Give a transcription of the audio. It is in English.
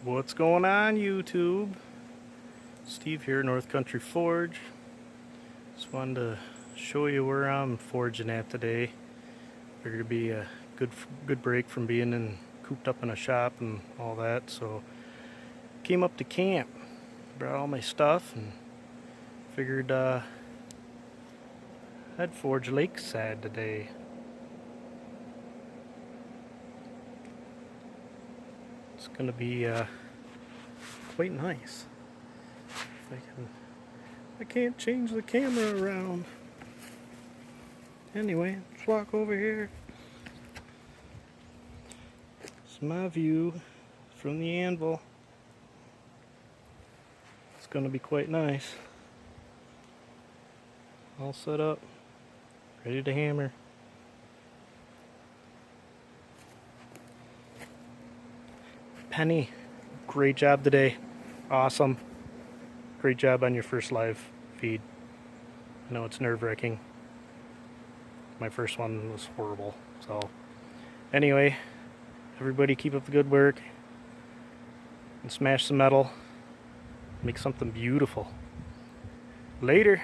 What's going on, YouTube? Steve here, North Country Forge. Just wanted to show you where I'm forging at today. Figured it'd be a good break from being cooped up in a shop and all that. So came up to camp, brought all my stuff, and figured I'd forge Lakeside today. It's gonna be quite nice. If I can't change the camera around. Anyway, let's walk over here. It's my view from the anvil. It's gonna be quite nice. All set up, ready to hammer. Penny, great job today. Awesome. Great job on your first live feed. I know it's nerve-wracking. My first one was horrible. So anyway, everybody keep up the good work and smash some metal. Make something beautiful. Later.